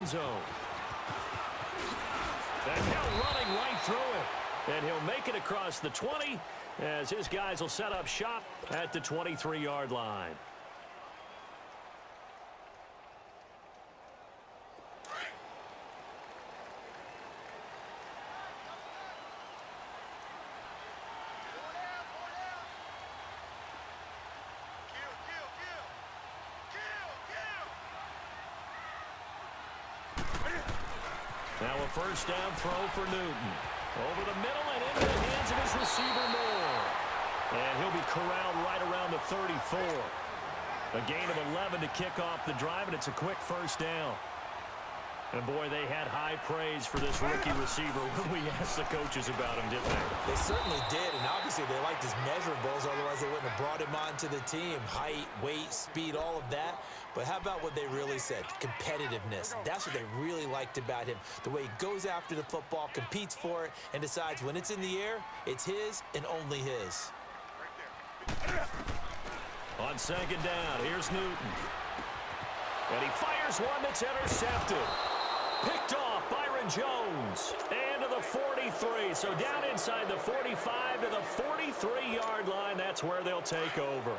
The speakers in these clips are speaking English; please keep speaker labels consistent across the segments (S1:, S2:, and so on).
S1: end zone. And now running right through it. And he'll make it across the 20 as his guys will set up shop at the 23-yard line. Now a first down throw for Newton. Over the middle and into the hands of his receiver Moore. And he'll be corralled right around the 34. A gain of 11 to kick off the drive, and it's a quick first down. And, boy, they had high praise for this rookie receiver when we asked the coaches about him, didn't they?
S2: They certainly did, and obviously they liked his measurables, otherwise they wouldn't have brought him onto the team. Height, weight, speed, all of that. But how about what they really said? Competitiveness. That's what they really liked about him. The way he goes after the football, competes for it, and decides when it's in the air, it's his and only his.
S1: On second down, here's Newton. And he fires one that's intercepted. Picked off Byron Jones. And to the 43. So down inside the 45 to the 43-yard line. That's where they'll take over.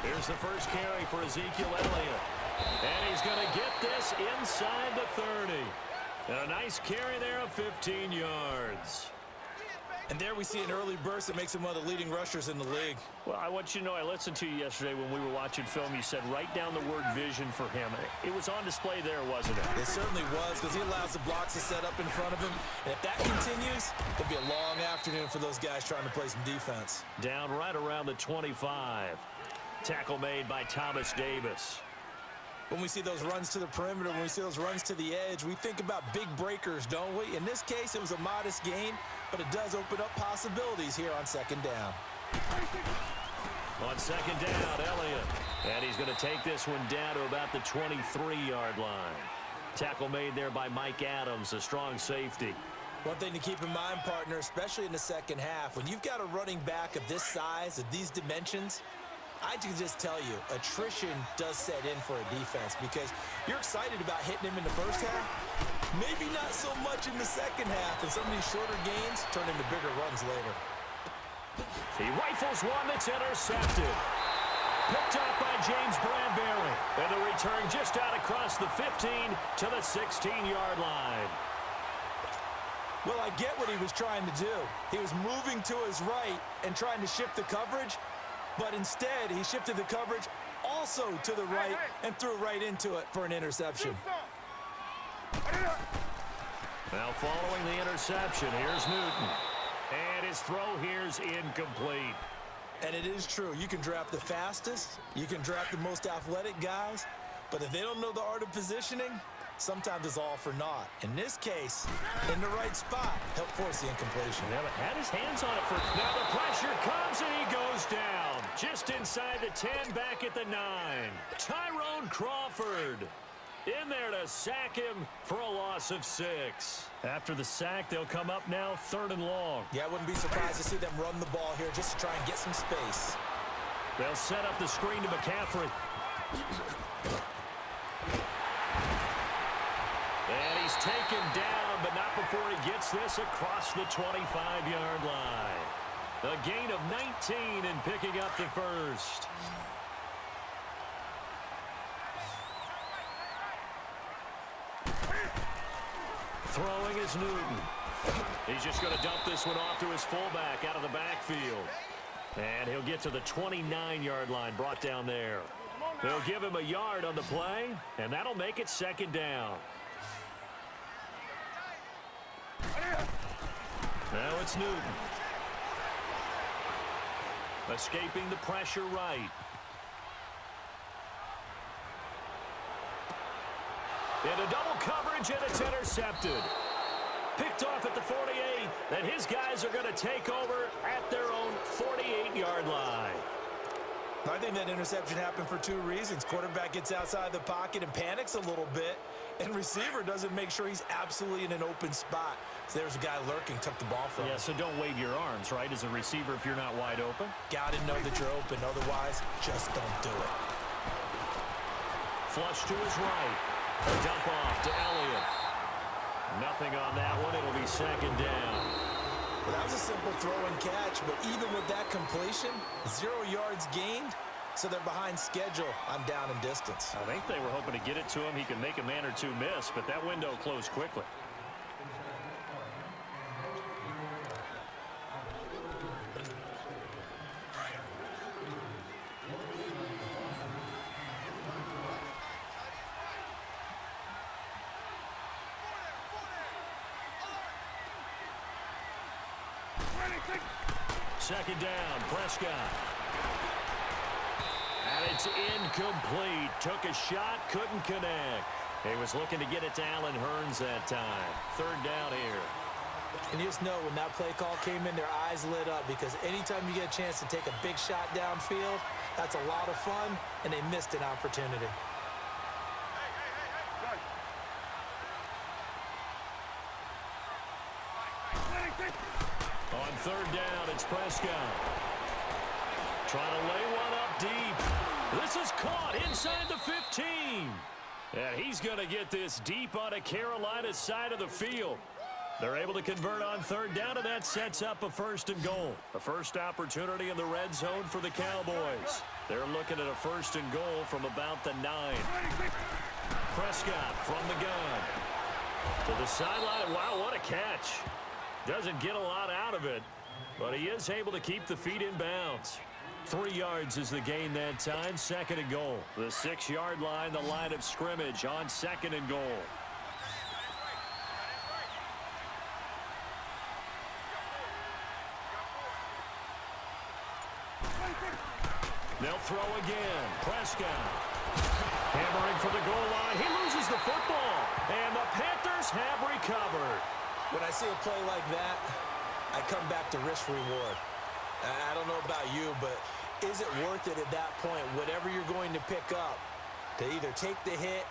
S1: Here's the first carry for Ezekiel Elliott. And he's going to get this inside the 30. And a nice carry there of 15 yards.
S2: And there we see an early burst that makes him one of the leading rushers in the league.
S1: Well, I want you to know, I listened to you yesterday when we were watching film. You said write down the word vision for him. It was on display there, wasn't it?
S2: It certainly was, because he allows the blocks to set up in front of him. And if that continues, it'll be a long afternoon for those guys trying to play some defense.
S1: Down right around the 25. Tackle made by Thomas Davis.
S2: When we see those runs to the perimeter, when we see those runs to the edge, we think about big breakers, don't we? In this case, it was a modest gain, but it does open up possibilities here on second down.
S1: On second down, Elliott. And he's going to take this one down to about the 23-yard line. Tackle made there by Mike Adams, a strong safety.
S2: One thing to keep in mind, partner, especially in the second half, when you've got a running back of this size, of these dimensions, I can just tell you, attrition does set in for a defense because you're excited about hitting him in the first half. Maybe not so much in the second half, and some of these shorter gains turn into bigger runs later.
S1: He rifles one that's intercepted. Picked up by James Bradbury. And the return just out across the 15 to the 16-yard line.
S2: Well, I get what he was trying to do. He was moving to his right and trying to shift the coverage. But instead, he shifted the coverage also to the right and threw right into it for an interception.
S1: Now following the interception, here's Newton. And his throw here's incomplete.
S2: And it is true. You can draft the fastest. You can draft the most athletic guys. But if they don't know the art of positioning, sometimes it's all for naught. In this case, in the right spot, helped force the incompletion.
S1: Yeah, but had his hands on it for... Now the pressure comes and he goes down. Just inside the 10, back at the 9. Tyrone Crawford in there to sack him for a loss of 6. After the sack, they'll come up now 3rd and long.
S2: Yeah, I wouldn't be surprised to see them run the ball here just to try and get some space.
S1: They'll set up the screen to McCaffrey. And he's taken down, but not before he gets this across the 25-yard line. A gain of 19 and picking up the first. Throwing is Newton. He's just going to dump this one off to his fullback out of the backfield. And he'll get to the 29-yard line, brought down there. They'll give him a yard on the play, and that'll make it 2nd down. Now it's Newton. Escaping the pressure right. Into double coverage, and it's intercepted. Picked off at the 48, and his guys are going to take over at their own 48-yard line.
S2: I think that interception happened for 2 reasons. Quarterback gets outside the pocket and panics a little bit, And receiver doesn't make sure he's absolutely in an open spot. So there's a guy lurking, took the ball from him.
S1: Yeah, so don't wave your arms, right, as a receiver if you're not wide open.
S2: Got to know that you're open. Otherwise, just don't do it.
S1: Flush to his right. A dump off to Elliott. Nothing on that one. It'll be second down.
S2: Well, that was a simple throw and catch, but even with that completion, 0 yards gained, so they're behind schedule on down and distance.
S1: I think they were hoping to get it to him. He could make a man or two miss, but that window closed quickly. Second down, Prescott. And it's incomplete. Took a shot, couldn't connect. He was looking to get it to Allen Hurns that time. Third down here.
S2: And you just know when that play call came in, their eyes lit up because anytime you get a chance to take a big shot downfield, that's a lot of fun, and they missed an opportunity.
S1: On third down, it's Prescott. Trying to lay one up deep. This is caught inside the 15. And he's going to get this deep on a Carolina side of the field. They're able to convert on third down, and that sets up a first and goal. A first opportunity in the red zone for the Cowboys. They're looking at a first and goal from about the 9. Prescott from the gun. To the sideline. Wow, what a catch. Doesn't get a lot out of it, but he is able to keep the feet in bounds. 3 yards is the gain that time, second and goal. The 6-yard line, the line of scrimmage on second and goal. They'll throw again. Prescott. Hammering for the goal line. He loses the football, and the Panthers have recovered.
S2: When I see a play like that, I come back to risk-reward. I don't know about you, but is it worth it at that point, whatever you're going to pick up, to either take the hit,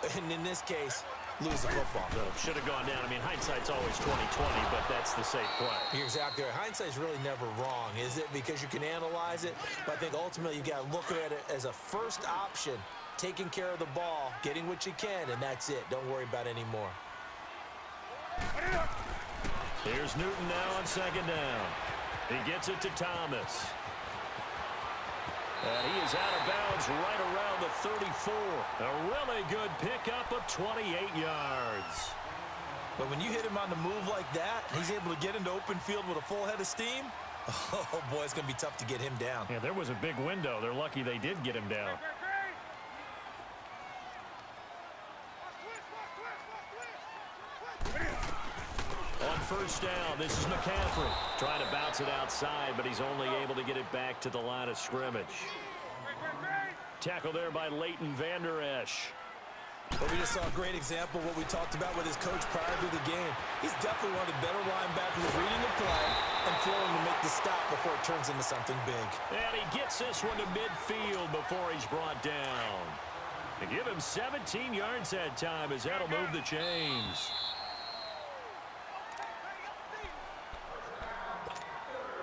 S2: and in this case, lose the football?
S1: Should have gone down. I mean, hindsight's always 20/20, but that's the safe play.
S2: You're exactly right. Hindsight's really never wrong, is it? Because you can analyze it, but I think ultimately you've got to look at it as a first option, taking care of the ball, getting what you can, and that's it. Don't worry about any more.
S1: Here's Newton now on second down. He gets it to Thomas. And he is out of bounds right around the 34. A really good pickup of 28 yards.
S2: But when you hit him on the move like that, he's able to get into open field with a full head of steam, oh boy, it's going to be tough to get him down.
S1: Yeah, there was a big window. They're lucky they did get him down. On first down, this is McCaffrey. Trying to bounce it outside, but he's only able to get it back to the line of scrimmage. Tackle there by Leighton Vander Esch.
S2: But we just saw a great example of what we talked about with his coach prior to the game. He's definitely one of the better linebackers at reading the play and flowing to make the stop before it turns into something big.
S1: And he gets this one to midfield before he's brought down. They give him 17 yards that time as that'll move the chains.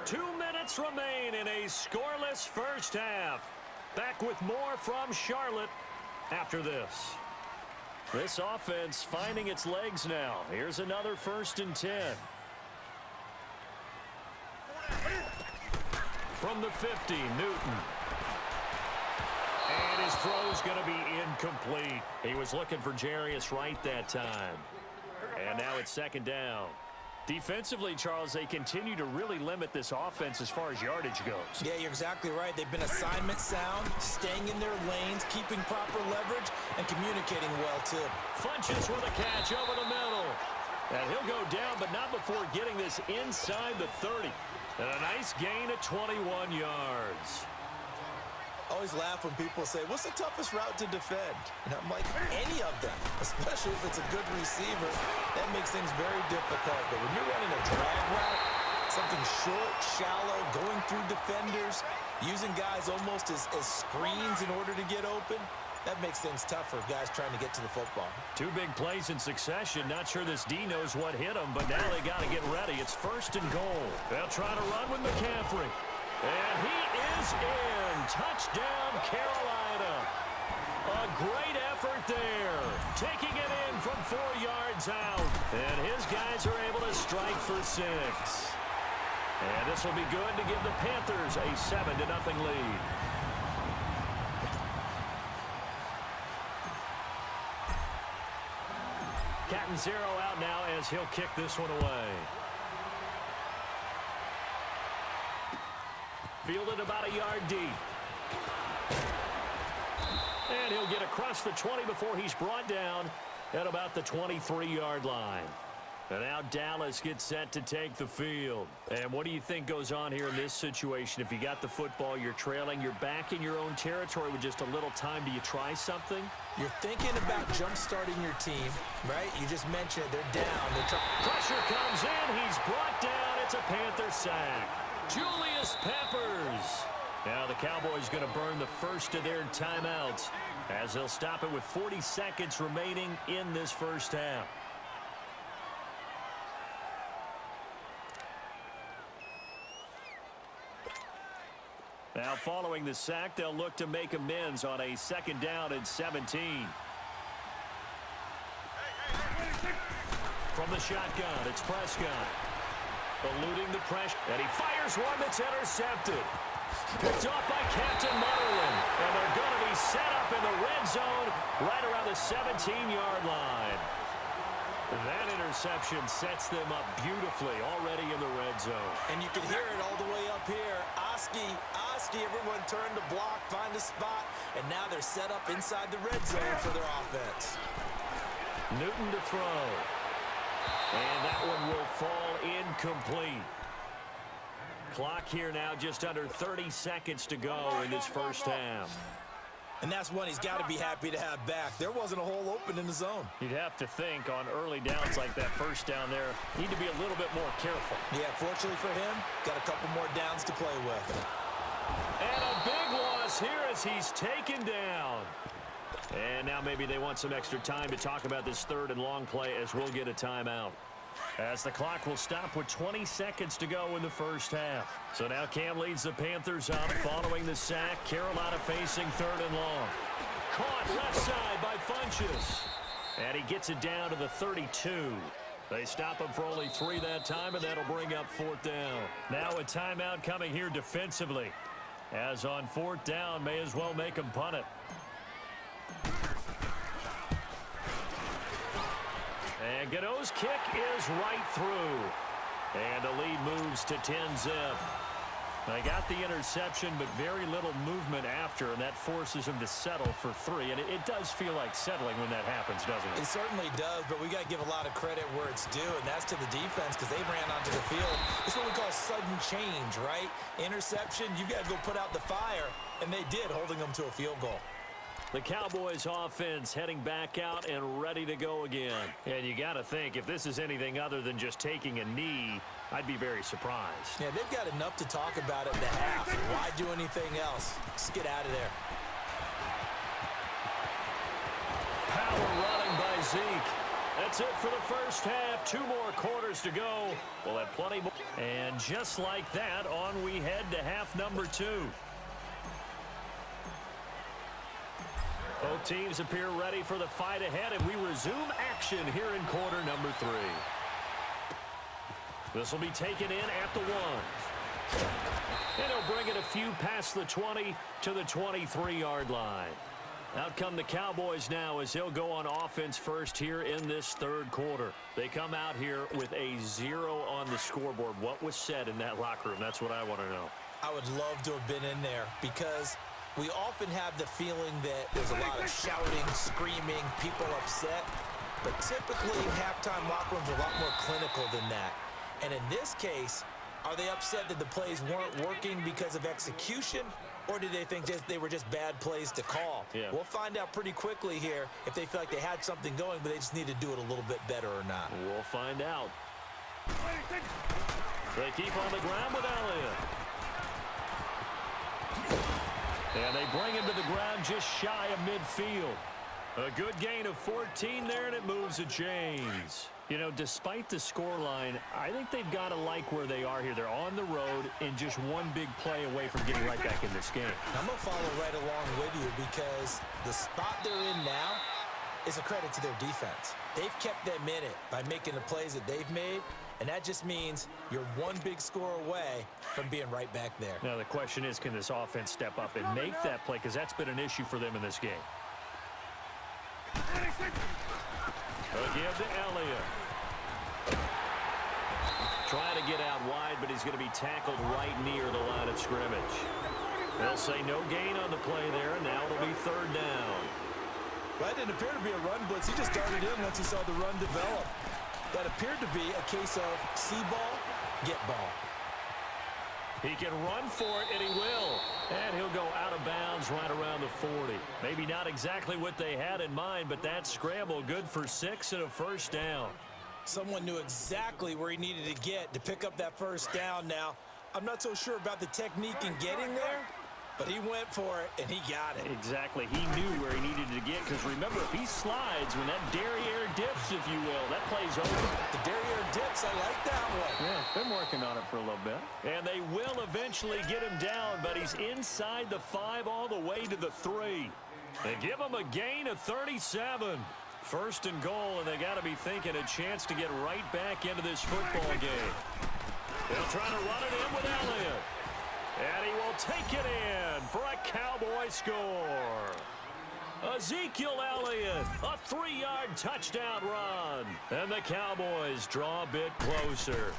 S1: 2 minutes remain in a scoreless first half. Back with more from Charlotte after this. This offense finding its legs now. Here's another 1st and 10. From the 50, Newton. And his throw's going to be incomplete. He was looking for Jarius Wright that time. And now it's second down. Defensively, Charles, they continue to really limit this offense as far as yardage goes.
S2: Yeah, you're exactly right. They've been assignment sound, staying in their lanes, keeping proper leverage, and communicating well, too.
S1: Funches with a catch over the middle. And he'll go down, but not before getting this inside the 30. And a nice gain of 21 yards.
S2: I always laugh when people say, what's the toughest route to defend? And I'm like, any of them, especially if it's a good receiver. That makes things very difficult. But when you're running a drag route, something short, shallow, going through defenders, using guys almost as screens in order to get open, that makes things tough for guys trying to get to the football.
S1: Two big plays in succession. Not sure this D knows what hit him, but now they got to get ready. It's 1st and goal. They'll try to run with McCaffrey. And he is in. Touchdown, Carolina. A great effort there. Taking it in from 4 yards out. And his guys are able to strike for 6. And this will be good to give the Panthers a 7-0 lead. Catanzaro out now as he'll kick this one away. Fielded about a yard deep. And he'll get across the 20 before he's brought down at about the 23-yard line. And now Dallas gets set to take the field. And what do you think goes on here in this situation? If you got the football, you're trailing, you're back in your own territory with just a little time. Do you try something?
S2: You're thinking about jump-starting your team, right? You just mentioned it. They're down.
S1: Pressure comes in. He's brought down. It's a Panther sack. Julius Peppers. Now the Cowboys going to burn the first of their timeouts as they'll stop it with 40 seconds remaining in this first half. Now following the sack, they'll look to make amends on a 2nd down and 17. From the shotgun, it's Prescott. Eluding the pressure, and he fires one that's intercepted. Picked off by Captain Mutterland, and they're going to be set up in the red zone right around the 17-yard line. That interception sets them up beautifully already in the red zone.
S2: And you can hear it all the way up here. Oski, everyone turned to block, find a spot, and now they're set up inside the red zone for their offense.
S1: Newton to throw. And that one will fall incomplete. Clock here now just under 30 seconds to go in this first half.
S2: And that's one he's got to be happy to have back. There wasn't a hole open in the zone.
S1: You'd have to think on early downs like that first down there, need to be a little bit more careful.
S2: Yeah, fortunately for him, got a couple more downs to play with.
S1: And a big loss here as he's taken down. And now maybe they want some extra time to talk about this 3rd and long play as we'll get a timeout. As the clock will stop with 20 seconds to go in the first half. So now Cam leads the Panthers up following the sack. Carolina facing 3rd and long. Caught left side by Funchess. And he gets it down to the 32. They stop him for only 3 that time, and that'll bring up 4th down. Now a timeout coming here defensively. As on 4th down, may as well make him punt it. And Gano's kick is right through. And the lead moves to 10-zip. They got the interception, but very little movement after, and that forces him to settle for 3. And it does feel like settling when that happens, doesn't it?
S2: It certainly does, but we got to give a lot of credit where it's due, and that's to the defense because they ran onto the field. It's what we call sudden change, right? Interception, you got to go put out the fire, and they did, holding them to a field goal.
S1: The Cowboys offense heading back out and ready to go again. And you got to think, if this is anything other than just taking a knee, I'd be very surprised.
S2: Yeah, they've got enough to talk about it in the half. Why do anything else? Just get out of there.
S1: Power running by Zeke. That's it for the first half. 2 more quarters to go. We'll have plenty more. And just like that, on we head to half number 2. Both teams appear ready for the fight ahead, and we resume action here in quarter number 3. This will be taken in at the 1. And he'll bring it a few past the 20 to the 23-yard line. Out come the Cowboys now as they'll go on offense first here in this 3rd quarter. They come out here with a 0 on the scoreboard. What was said in that locker room? That's what I want to know.
S2: I would love to have been in there because we often have the feeling that there's a lot of shouting, screaming, people upset. But typically, halftime locker rooms are a lot more clinical than that. And in this case, are they upset that the plays weren't working because of execution? Or did they think they were just bad plays to call?
S1: Yeah.
S2: We'll find out pretty quickly here if they feel like they had something going, but they just need to do it a little bit better or not.
S1: We'll find out. They keep on the ground with Elliott. And they bring him to the ground just shy of midfield. A good gain of 14 there, and it moves the chains. You know, despite the scoreline, I think they've got to like where they are here. They're on the road and just one big play away from getting right back in this game.
S2: I'm going to follow right along with you because the spot they're in now is a credit to their defense. They've kept them in it by making the plays that they've made, and that just means you're one big score away from being right back there.
S1: Now, the question is, can this offense step up and make that play? Because that's been an issue for them in this game. Again to Elliott. Trying to get out wide, but he's going to be tackled right near the line of scrimmage. They'll say no gain on the play there, and now it'll be third down.
S2: Well, that didn't appear to be a run blitz. He just darted in once he saw the run develop. That appeared to be a case of see ball, get ball.
S1: He can run for it, and he will. And he'll go out of bounds right around the 40. Maybe not exactly what they had in mind, but that scramble good for 6 and a first down.
S2: Someone knew exactly where he needed to get to pick up that first down now. I'm not so sure about the technique in getting there, but he went for it, and he got it.
S1: Exactly. He knew where he needed to get, because remember, if he slides, when that derriere dips, if you will, that play's over.
S2: The derriere dips, I like that one.
S1: Yeah, been working on it for a little bit. And they will eventually get him down, but he's inside the 5 all the way to the 3. They give him a gain of 37. First and goal, and they got to be thinking a chance to get right back into this football game. They'll try to run it in with Elliott. And he will take it in for a Cowboy score. Ezekiel Elliott, a 3-yard touchdown run. And the Cowboys draw a bit closer.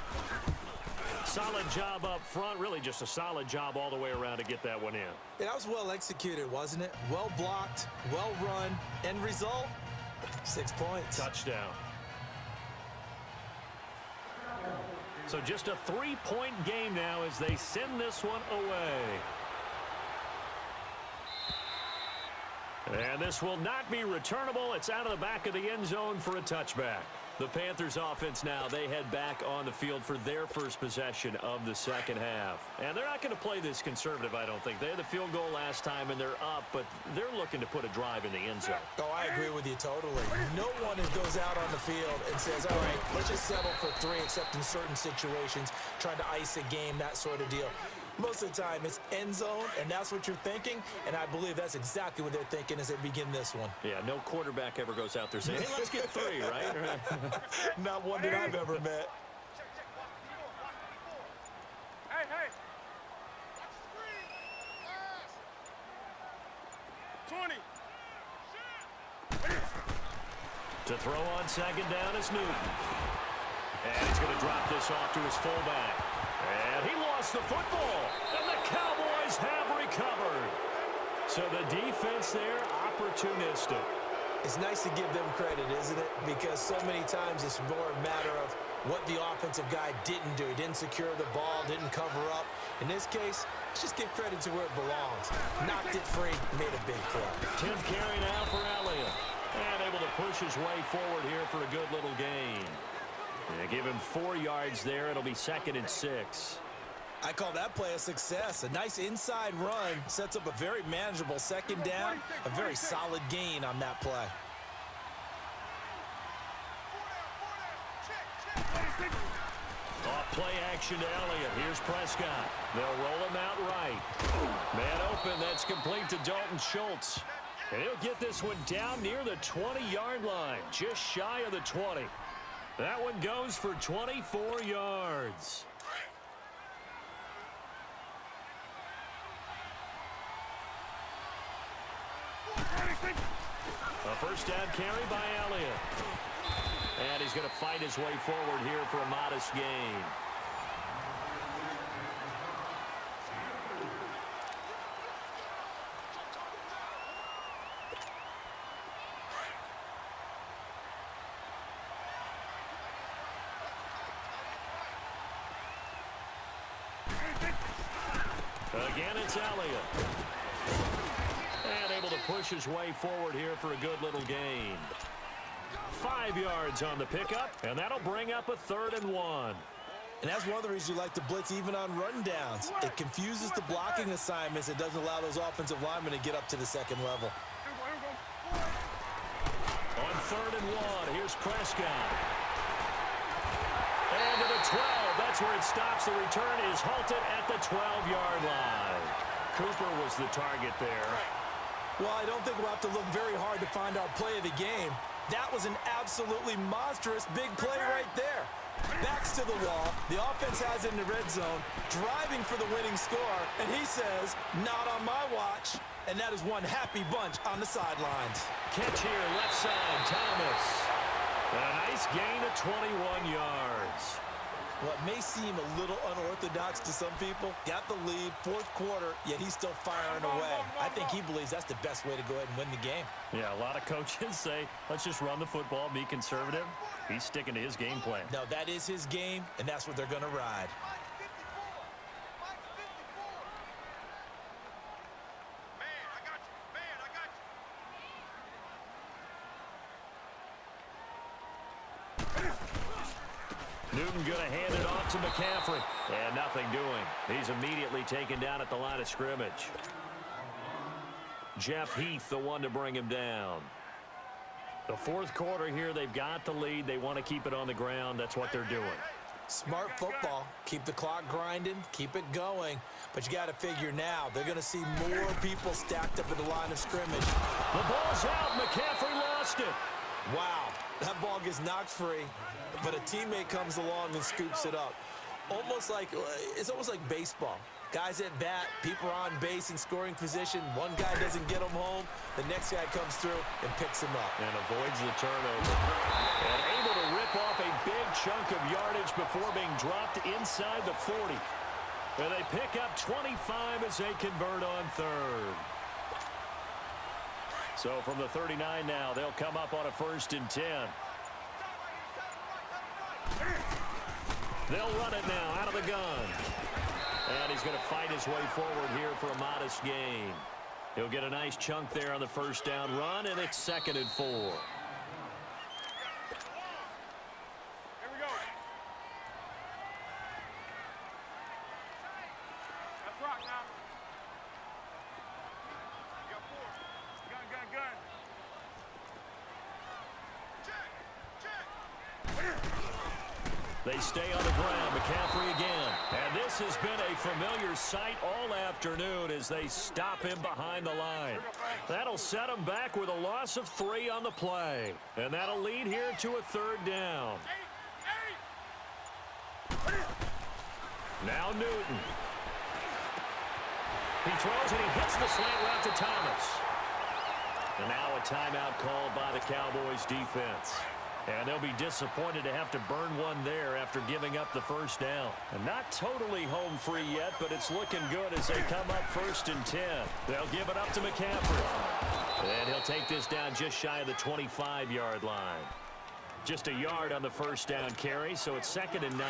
S1: Solid job up front, really just a solid job all the way around to get that one in.
S2: Yeah, that was well executed, wasn't it? Well blocked, well run. End result, 6 points.
S1: Touchdown. So just a 3-point game now as they send this one away. And this will not be returnable. It's out of the back of the end zone for a touchback. The Panthers offense now, they head back on the field for their first possession of the second half. And they're not going to play this conservative, I don't think. They had the field goal last time, and they're up, but they're looking to put a drive in the end zone.
S2: Oh, I agree with you totally. No one goes out on the field and says, all right, let's just settle for 3, except in certain situations, trying to ice a game, that sort of deal. Most of the time, it's end zone, and that's what you're thinking, and I believe that's exactly what they're thinking as they begin this one.
S1: Yeah, no quarterback ever goes out there saying, hey, let's get 3, right?
S2: Not one that I've ever met.
S3: Hey. 20.
S1: To throw on second down is Newton. And he's going to drop this off to his fullback. And he lost the football. And the Cowboys have recovered. So the defense there, opportunistic.
S2: It's nice to give them credit, isn't it? Because so many times it's more a matter of what the offensive guy didn't do. He didn't secure the ball, didn't cover up. In this case, let's just give credit to where it belongs. Knocked it free, made a big play.
S1: 10th carry now for Elliott. And able to push his way forward here for a good little gain. They give him 4 yards there. It'll be 2nd and 6.
S2: I call that play a success. A nice inside run sets up a very manageable second down. A very solid gain on that play.
S1: Off play action to Elliott. Here's Prescott. They'll roll him out right. Man open. That's complete to Dalton Schultz. And he'll get this one down near the 20-yard line. Just shy of the 20. That one goes for 24 yards. A first down carry by Elliott. And he's going to fight his way forward here for a modest gain. Again, it's Elliott. And able to push his way forward here for a good little gain. 5 yards on the pickup, and that'll bring up a 3rd and 1.
S2: And that's one of the reasons you like to blitz even on rundowns. It confuses the blocking assignments. It doesn't allow those offensive linemen to get up to the second level.
S1: On 3rd and 1, here's Prescott. And to the 12. That's where it stops. The return is halted at the 12-yard line. Cooper was the target there.
S2: Well, I don't think we'll have to look very hard to find our play of the game. That was an absolutely monstrous big play right there. Backs to the wall. The offense has it in the red zone, driving for the winning score. And he says, not on my watch. And that is one happy bunch on the sidelines.
S1: Catch here, left side, Thomas. A nice gain of 21 yards.
S2: What may seem a little unorthodox to some people, got the lead, 4th quarter, yet he's still firing away. I think he believes that's the best way to go ahead and win the game.
S1: Yeah, a lot of coaches say, let's just run the football, be conservative. He's sticking to his game plan.
S2: No, that is his game, and that's what they're going to ride.
S1: Newton going to hand it off to McCaffrey. And nothing doing. He's immediately taken down at the line of scrimmage. Jeff Heath, the one to bring him down. The 4th quarter here, they've got the lead. They want to keep it on the ground. That's what they're doing.
S2: Smart football. Keep the clock grinding. Keep it going. But you got to figure now, they're going to see more people stacked up at the line of scrimmage.
S1: The ball's out. McCaffrey lost it.
S2: Wow, that ball gets knocked free, but a teammate comes along and scoops it up. It's almost like baseball. Guys at bat, people are on base in scoring position. One guy doesn't get him home. The next guy comes through and picks him up.
S1: And avoids the turnover. And able to rip off a big chunk of yardage before being dropped inside the 40. And they pick up 25 as they convert on 3rd. So from the 39 now, they'll come up on a 1st and 10. They'll run it now out of the gun. And he's going to fight his way forward here for a modest gain. He'll get a nice chunk there on the 1st down run, and it's 2nd and 4.
S3: Here we go. Let's rock now. You got 4. Gun.
S1: They stay on the ground. McCaffrey again. And this has been a familiar sight all afternoon as they stop him behind the line. That'll set him back with a loss of 3 on the play. And that'll lead here to a 3rd down. Now Newton. He throws and he hits the slant route to Thomas. And now a timeout called by the Cowboys defense. And they'll be disappointed to have to burn one there after giving up the 1st down. And not totally home free yet, but it's looking good as they come up 1st and 10. They'll give it up to McCaffrey. And he'll take this down just shy of the 25-yard line. Just a yard on the 1st down carry, so it's 2nd and 9.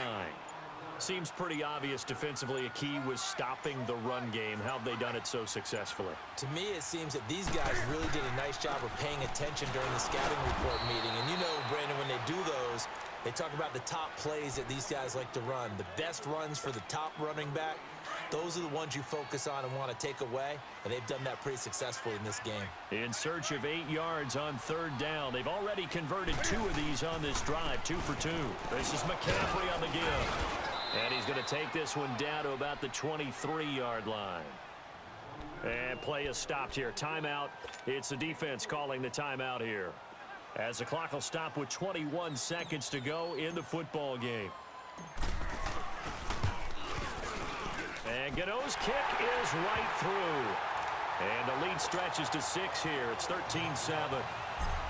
S1: Seems pretty obvious defensively a key was stopping the run game. How have they done it so successfully?
S2: To me, it seems that these guys really did a nice job of paying attention during the scouting report meeting. And you know, Brandon, when they do those, they talk about the top plays that these guys like to run. The best runs for the top running back, those are the ones you focus on and want to take away. And they've done that pretty successfully in this game.
S1: In search of 8 yards on 3rd down. They've already converted 2 of these on this drive, 2 for 2. This is McCaffrey on the give. And he's going to take this one down to about the 23-yard line. And play is stopped here. Timeout. It's the defense calling the timeout here. As the clock will stop with 21 seconds to go in the football game. And Gano's kick is right through. And the lead stretches to 6 here. It's 13-7.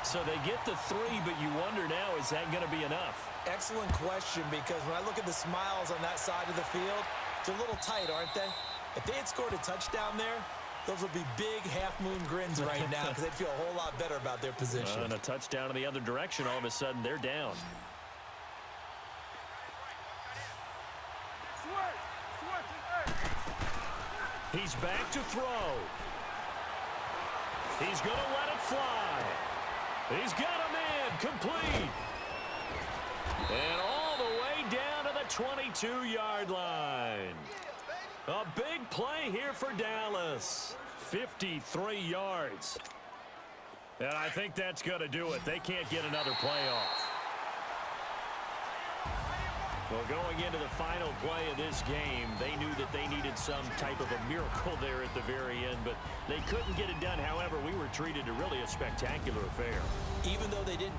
S1: So they get the 3, but you wonder now, is that going to be enough?
S2: Excellent question, because when I look at the smiles on that side of the field, they're a little tight, aren't they? If they had scored a touchdown there, those would be big half-moon grins right now because they'd feel a whole lot better about their position.
S1: And a touchdown in the other direction, all of a sudden, they're down. He's back to throw. He's going to let it fly. He's got him in, complete. And all the way down to the the 22-yard line. A big play here for Dallas. 53 yards. And I think that's going to do it. They can't get another play off. Well, going into the final play of this game, they knew that they needed some type of a miracle there at the very end, but they couldn't get it done. However, we were treated to really a spectacular affair.
S2: Even though they didn't